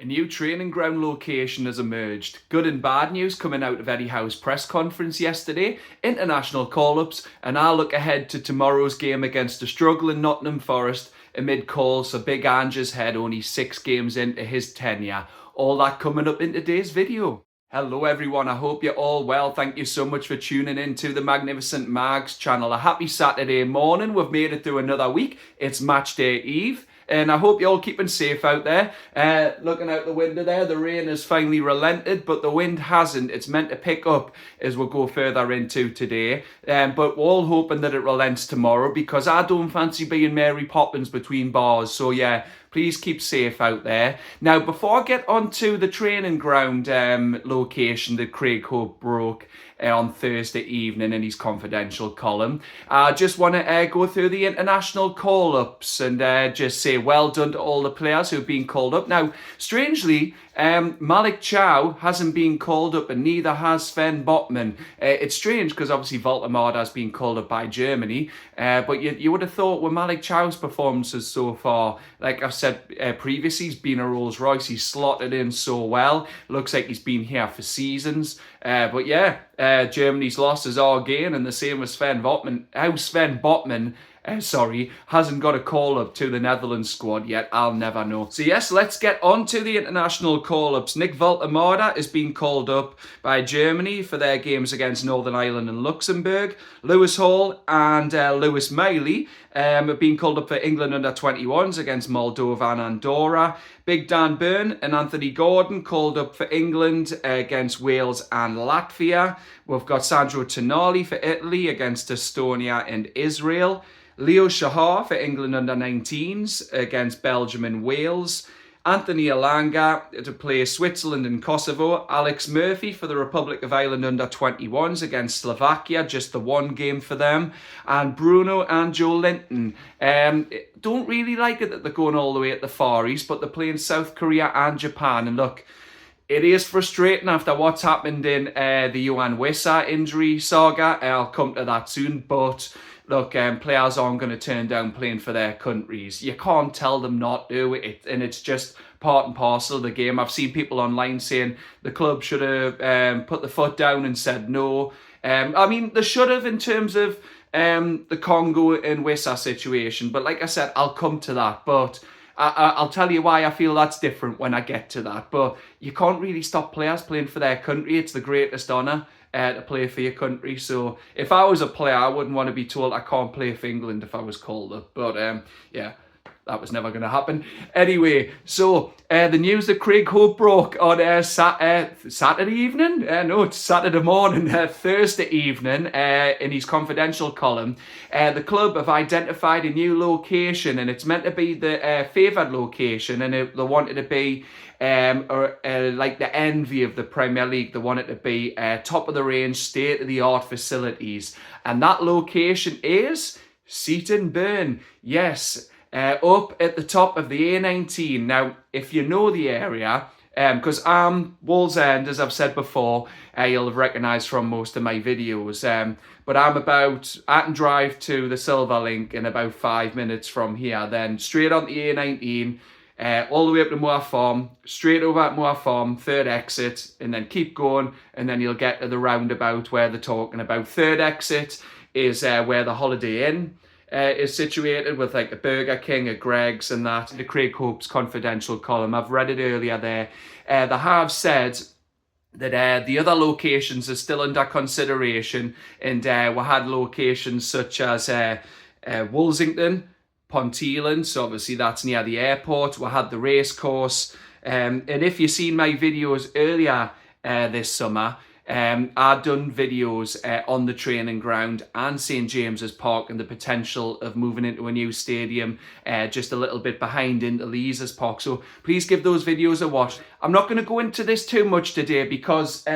A new training ground location has emerged. Good and bad news coming out of Eddie Howe's press conference yesterday, international call-ups, and our look ahead to tomorrow's game against a struggling Nottingham Forest amid calls for Big Ange's head only 6 games into his tenure. All that coming up in today's video. Hello everyone, I hope you're all well. Thank you so much for tuning in to the Magnificent Mags channel. A happy Saturday morning. We've made it through another week. It's match day eve. And I hope you're all keeping safe out there. Looking out the window there, the rain has finally relented, but the wind hasn't. It's meant to pick up as we go further into today. But we're all hoping that it relents tomorrow because I don't fancy being Mary Poppins between bars. So yeah, please keep safe out there. Now, before I get onto the training ground location that Craig Hope broke on Thursday evening in his confidential column, I just want to go through the international call-ups and just say well done to all the players who've been called up. Now, strangely, Malik Chow hasn't been called up and neither has Sven Botman. It's strange because obviously Voldemort has been called up by Germany, but you would have thought with Malik Chow's performances so far, like I've said previously, he's been a Rolls Royce, he's slotted in so well, looks like he's been here for seasons, but yeah, Germany's loss is our gain, and the same with Sven Botman. How Sven Botman hasn't got a call-up to the Netherlands squad yet, I'll never know. So yes, let's get on to the international call-ups. Nick Voltemade is being called up by Germany for their games against Northern Ireland and Luxembourg. Lewis Hall and Lewis Miley have been called up for England under-21s against Moldova and Andorra. Big Dan Burn and Anthony Gordon called up for England against Wales and Latvia. We've got Sandro Tonali for Italy against Estonia and Israel. Leo Shahar for England under-19s against Belgium and Wales. Anthony Elanga to play Switzerland and Kosovo. Alex Murphy for the Republic of Ireland under-21s against Slovakia, just the one game for them. And Bruno and Joe Linton. Don't really like it that they're going all the way at the Far East, but they're playing South Korea and Japan. And look, it is frustrating after what's happened in the Johan Wissa injury saga. I'll come to that soon, but look, players aren't going to turn down playing for their countries. You can't tell them not to, and it's just part and parcel of the game. I've seen people online saying the club should have put the foot down and said no. I mean, they should have in terms of the Congo and Wissa situation, but like I said, I'll come to that. But I'll tell you why I feel that's different when I get to that. But you can't really stop players playing for their country. It's the greatest honour to play for your country. So if I was a player, I wouldn't want to be told I can't play for England if I was called up. But yeah, that was never going to happen. Anyway, so the news that Craig Hope broke on Saturday evening? No, it's Saturday morning, Thursday evening, in his confidential column. The club have identified a new location, and it's meant to be the favoured location, and they wanted to be like the envy of the Premier League. They wanted to be top of the range, state-of-the-art facilities. And that location is Seaton Burn. Yes, up at the top of the A19. Now, if you know the area, because I'm Wallsend, as I've said before, you'll have recognised from most of my videos, but I can drive to the Silver Link in about 5 minutes from here, then straight on the A19, all the way up to Moor Farm, straight over at Moor Farm, third exit, and then keep going, and then you'll get to the roundabout where they're talking about. Third exit is where the Holiday Inn is situated, with like a Burger King, a Greggs and that. The Craig Hope's confidential column, I've read it earlier there. They have said that the other locations are still under consideration, and we had locations such as Woolsington, Ponteland, so obviously that's near the airport. We had the race course, and if you've seen my videos earlier this summer, I've done videos on the training ground and St James's Park and the potential of moving into a new stadium just a little bit behind into Leazes Park. So please give those videos a watch. I'm not going to go into this too much today because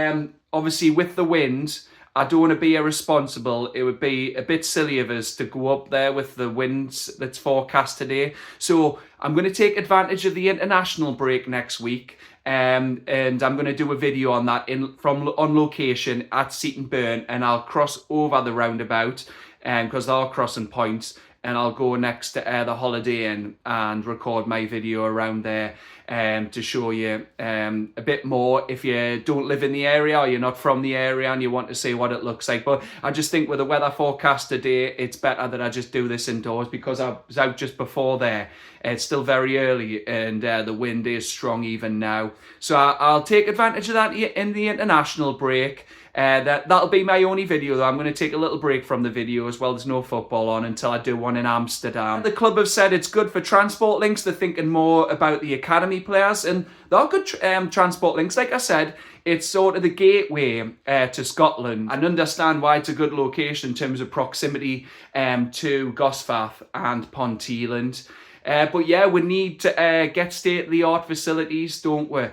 obviously with the wind, I don't want to be irresponsible. It would be a bit silly of us to go up there with the winds that's forecast today. So I'm going to take advantage of the international break next week. And I'm going to do a video on that on location at Seaton Burn, and I'll cross over the roundabout because there are crossing points, and I'll go next to the Holiday Inn and record my video around there to show you a bit more if you don't live in the area or you're not from the area and you want to see what it looks like. But I just think with the weather forecast today, it's better that I just do this indoors, because I was out just before there. It's still very early and the wind is strong even now. So I'll take advantage of that in the international break. That'll be my only video though. I'm going to take a little break from the video as well. There's no football on until I do one in Amsterdam. The club have said it's good for transport links. They're thinking more about the academy players, and there are good transport links. Like I said, it's sort of the gateway to Scotland, and understand why it's a good location in terms of proximity to Gosforth and Ponteland. But yeah, we need to get state-of-the-art facilities, don't we?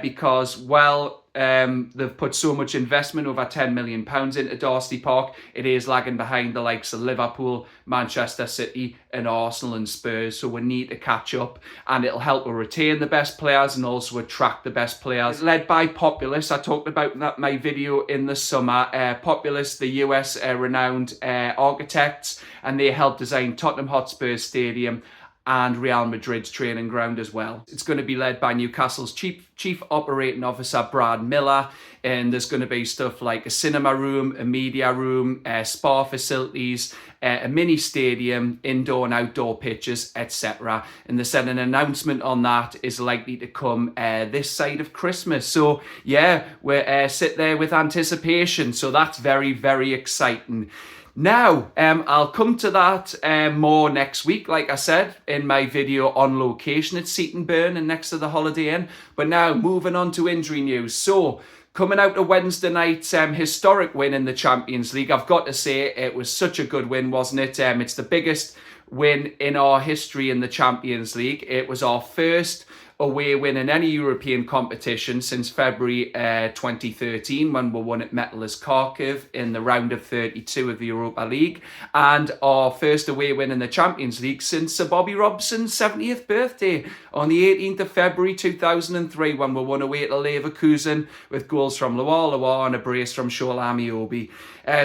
Because, well, they've put so much investment, over £10 million into Darcy Park. It is lagging behind the likes of Liverpool, Manchester City and Arsenal and Spurs. So we need to catch up, and it'll help us retain the best players and also attract the best players. It's led by Populous. I talked about that in my video in the summer. Populous, the US renowned architects, and they helped design Tottenham Hotspur Stadium and Real Madrid's training ground as well. It's going to be led by Newcastle's Chief Operating Officer Brad Miller, and there's going to be stuff like a cinema room, a media room, spa facilities, a mini stadium, indoor and outdoor pitches, etc. And they said an announcement on that is likely to come this side of Christmas. So yeah, we're sit there with anticipation. So that's very, very exciting. Now, I'll come to that more next week, like I said, in my video on location at Seaton Burn and next to the Holiday Inn. But now, moving on to injury news. So, coming out of Wednesday night's historic win in the Champions League, I've got to say it was such a good win, wasn't it? It's the biggest win in our history in the Champions League. It was our first away win in any European competition since February 2013, when we won at Metalist Kharkiv in the round of 32 of the Europa League, and our first away win in the Champions League since Sir Bobby Robson's 70th birthday on the 18th of February 2003, when we won away to Leverkusen with goals from Loire and a brace from Shola Amiobi.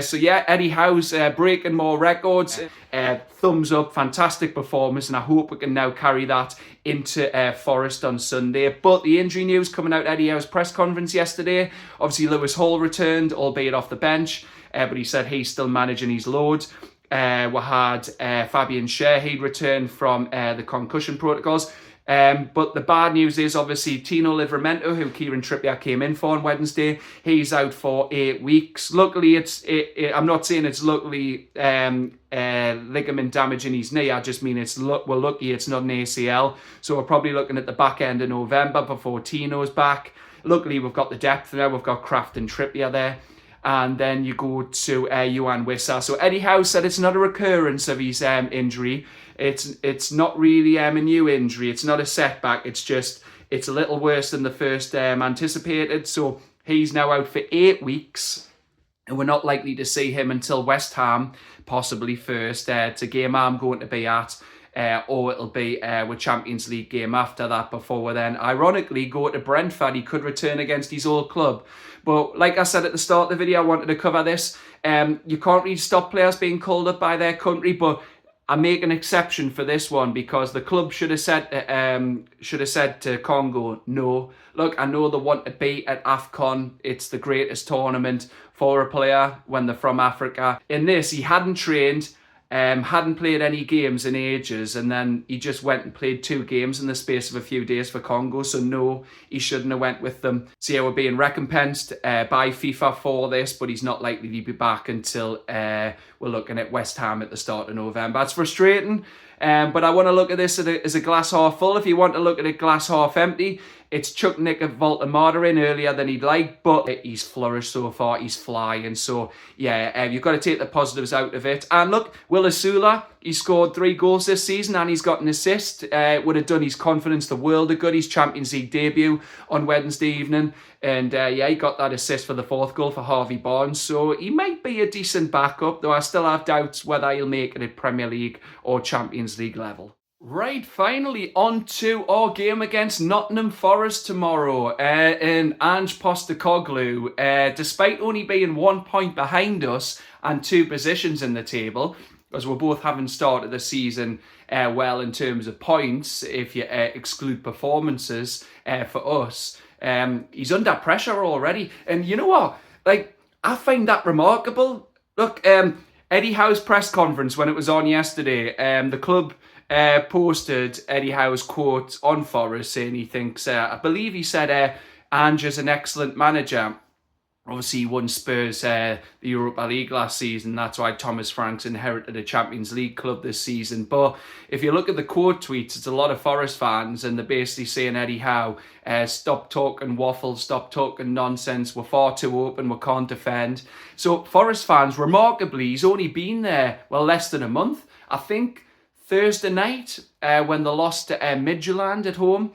So yeah, Eddie Howe's breaking more records. Thumbs up, fantastic performance, and I hope we can now carry that into Forest on Sunday. But the injury news coming out of Eddie Howe's press conference yesterday, obviously Lewis Hall returned, albeit off the bench, but he said he's still managing his load. We had Fabian Schär, he'd returned from the concussion protocols. But the bad news is obviously Tino Livramento, who Kieran Trippier came in for on Wednesday, he's out for 8 weeks. Luckily, I'm not saying it's luckily ligament damage in his knee. I just mean we're lucky it's not an ACL. So we're probably looking at the back end of November before Tino's back. Luckily, we've got the depth there. We've got Kraft and Trippier there. And then you go to Yohan Wissa. So Eddie Howe said it's not a recurrence of his injury. It's not really a new injury. It's not a setback. It's a little worse than the first anticipated. So he's now out for 8 weeks, and we're not likely to see him until West Ham, possibly first. It's a game I'm going to be at, or it'll be a Champions League game after that before we then, ironically, go to Brentford. He could return against his old club. But like I said at the start of the video, I wanted to cover this. You can't really stop players being called up by their country, but I make an exception for this one because the club should have said to Congo, no. Look, I know they want to be at AFCON. It's the greatest tournament for a player when they're from Africa. In this, he hadn't trained, hadn't played any games in ages, and then he just went and played 2 games in the space of a few days for Congo. So no, he shouldn't have went with them. So yeah, we're being recompensed by FIFA for this, but he's not likely to be back until we're looking at West Ham at the start of November. It's frustrating, but I want to look at this as a glass half full. If you want to look at it glass half empty, it's chucked Nick Voltemada in earlier than he'd like, but he's flourished so far. He's flying. So, yeah, you've got to take the positives out of it. And look, Will Asula, he scored 3 goals this season and he's got an assist. Would have done his confidence the world of good. His Champions League debut on Wednesday evening. And, yeah, he got that assist for the 4th goal for Harvey Barnes. So he might be a decent backup, though I still have doubts whether he'll make it at Premier League or Champions League level. Right, finally on to our game against Nottingham Forest tomorrow in Ange Postecoglou. Despite only being 1 point behind us and 2 positions in the table, as we both haven't started the season well in terms of points, if you exclude performances for us. He's under pressure already. And you know what? Like, I find that remarkable. Look, Eddie Howe's press conference when it was on yesterday, the club posted Eddie Howe's quote on Forest saying he thinks, I believe he said, Ange is an excellent manager. Obviously, he won Spurs the Europa League last season. That's why Thomas Frank's inherited a Champions League club this season. But if you look at the quote tweets, it's a lot of Forest fans, and they're basically saying, Eddie Howe, stop talking waffle, stop talking nonsense. We're far too open. We can't defend. So Forest fans, remarkably, he's only been there, well, less than a month. I think Thursday night, when they lost to Midtjylland at home,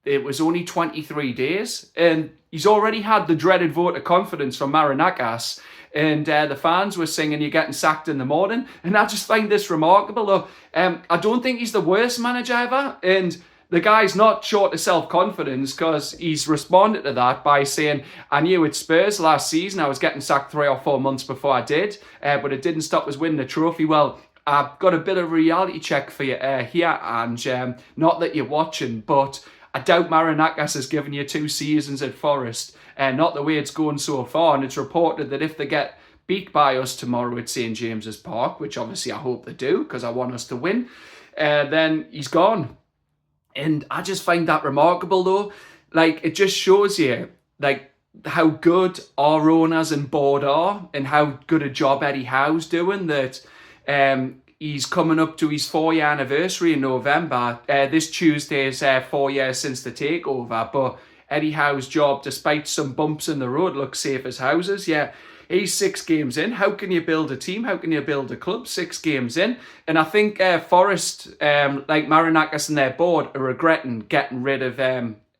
it was only 23 days, and he's already had the dreaded vote of confidence from Marinakis, and the fans were singing, you're getting sacked in the morning, and I just find this remarkable. Look, I don't think he's the worst manager ever, and the guy's not short of self-confidence because he's responded to that by saying, I knew at Spurs last season I was getting sacked 3 or 4 months before I did, but it didn't stop us winning the trophy. Well, I've got a bit of a reality check for you here, Ange. Not that you're watching, but I doubt Marinakis has given you 2 seasons at Forest. Not the way it's going so far. And it's reported that if they get beat by us tomorrow at St James's Park, which obviously I hope they do because I want us to win, then he's gone. And I just find that remarkable, though. Like, it just shows you, like, how good our owners and board are and how good a job Eddie Howe's doing, that he's coming up to his 4-year anniversary in November. This Tuesday is 4 years since the takeover, but Eddie Howe's job, despite some bumps in the road, looks safe as houses. Yeah, he's 6 games in. How can you build a team? How can you build a club 6 games in? And I think Forest, like Marinakis and their board, are regretting getting rid of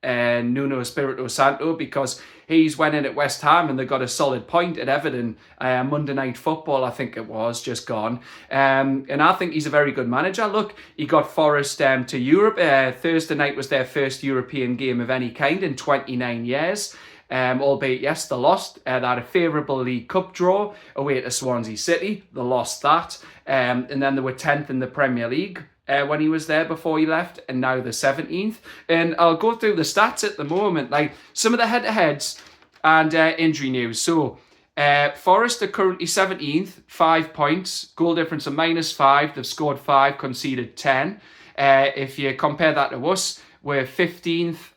Nuno Espirito Santo, because he's went in at West Ham and they got a solid point at Everton. Monday Night Football, I think it was, just gone. And I think he's a very good manager. Look, he got Forest to Europe. Thursday night was their first European game of any kind in 29 years. Albeit, yes, they lost. They had a favourable League Cup draw away to Swansea City. They lost that. And then they were 10th in the Premier League when he was there before he left, and now the 17th. And I'll go through the stats at the moment, like some of the head-to-heads and injury news. So Forest are currently 17th, 5 points, goal difference of -5. They've scored 5, conceded 10. If you compare that to us, we're 15th.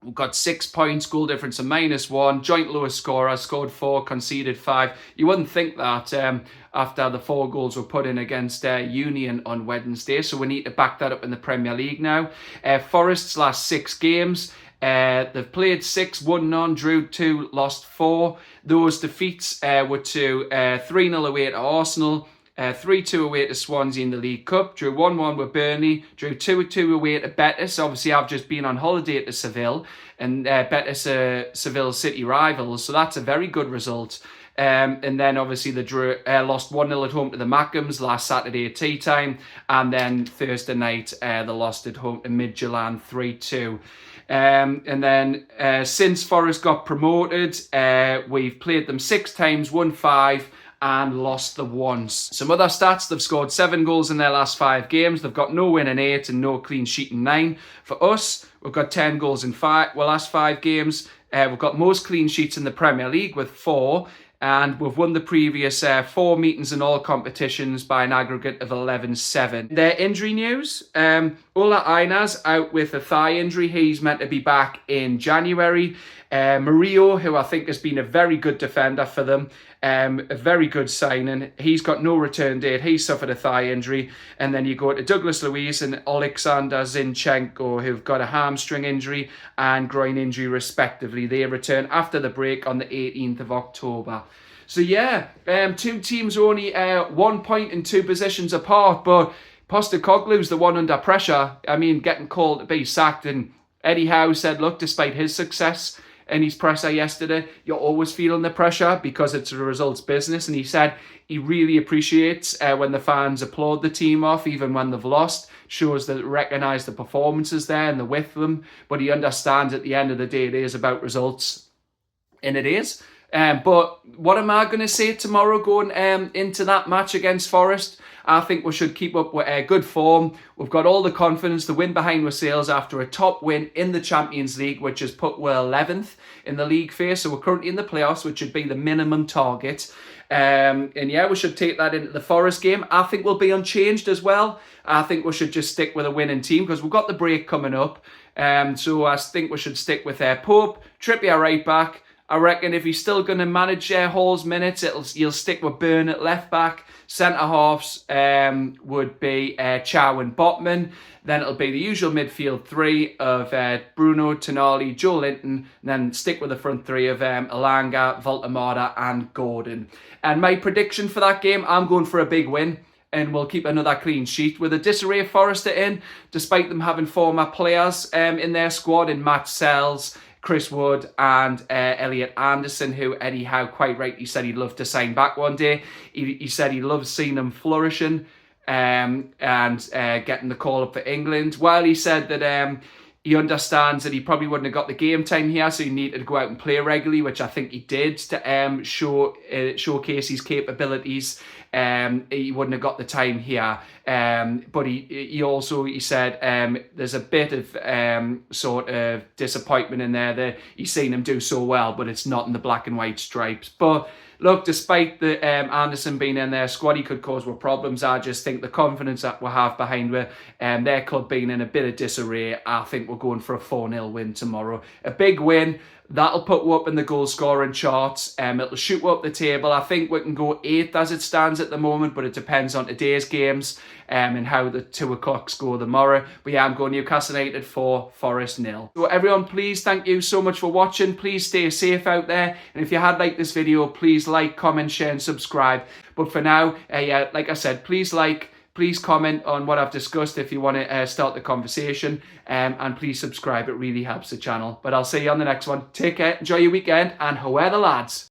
We've got 6 points, goal difference of -1. Joint lowest scorer, scored 4, conceded 5. You wouldn't think that after the 4 goals were put in against Union on Wednesday. So we need to back that up in the Premier League now. Forest's last 6 games, they've played 6, won none, drew 2, lost 4. Those defeats were to 3-0 away to Arsenal, 3-2 away to Swansea in the League Cup, drew 1-1 with Burnley, drew 2-2 away to Betis. Obviously, I've just been on holiday to Seville, and Betis are Seville's City rivals, so that's a very good result. And then obviously they drew, lost 1-0 at home to the Mackhams last Saturday at tea time, and then Thursday night they lost at home to Midtjylland 3-2. And then since Forest got promoted, we've played them 6 times, won 5, and lost them once. Some other stats: they've scored 7 goals in their last 5 games. They've got no win in 8 and no clean sheet in 9. For us, we've got 10 goals in last 5 games. We've got most clean sheets in the Premier League with 4. And we've won the previous 4 meetings in all competitions by an aggregate of 11-7. Their injury news: Ola Ainar's out with a thigh injury. He's meant to be back in January. Murillo, who I think has been a very good defender for them, a very good signing, he's got no return date. He suffered a thigh injury. And then you go to Douglas Luiz and Alexander Zinchenko, who've got a hamstring injury and groin injury respectively. They return after the break on the 18th of October. So yeah, 2 teams are only 1 point and 2 positions apart, but Postecoglou's the one under pressure. I mean, getting called to be sacked. And Eddie Howe said, look, despite his success in his presser yesterday, you're always feeling the pressure because it's a results business. And he said he really appreciates when the fans applaud the team off, even when they've lost. Shows that they recognise the performances there and they're with them. But he understands at the end of the day, it is about results. And it is. But what am I going to say tomorrow going into that match against Forest? I think we should keep up with good form. We've got all the confidence. The win behind sails after a top win in the Champions League, which has put we're 11th in the league phase. So we're currently in the playoffs, which should be the minimum target. And yeah, we should take that into the Forest game. I think we'll be unchanged as well. I think we should just stick with a winning team because we've got the break coming up. So I think we should stick with Pope, Trippier right back. I reckon if he's still going to manage Hall's minutes, you'll stick with Burn at left back. Centre halves would be Chow and Botman. Then it'll be the usual midfield three of Bruno, Tonali, Joe Linton. And then stick with the front three of Elanga, Voltemada and Gordon. And my prediction for that game, I'm going for a big win. And we'll keep another clean sheet. With a disarray of Forest in, despite them having former players in their squad in Matt Sells, Chris Wood and Elliot Anderson, who Eddie Howe quite rightly said he'd love to sign back one day. He said he loves seeing them flourishing and getting the call up for England. While he said that he understands that he probably wouldn't have got the game time here, so he needed to go out and play regularly, which I think he did to showcase his capabilities. He wouldn't have got the time here. But he said there's a bit of sort of disappointment in there that he's seen him do so well, but it's not in the black and white stripes. But look, despite the Anderson being in their squad, he could cause more problems. I just think the confidence that we have behind their club being in a bit of disarray, I think we're going for a 4-0 win tomorrow. A big win. That'll put you up in the goal scoring charts. It'll shoot you up the table. I think we can go 8th as it stands at the moment, but it depends on today's games and how the 2 o'clocks go tomorrow. But yeah, I'm going Newcastle United 4, Forest 0. So everyone, please, thank you so much for watching. Please stay safe out there. And if you had liked this video, please like, comment, share and subscribe. But for now, yeah, like I said, please comment on what I've discussed if you want to start the conversation. And please subscribe. It really helps the channel. But I'll see you on the next one. Take care. Enjoy your weekend. And how are the lads?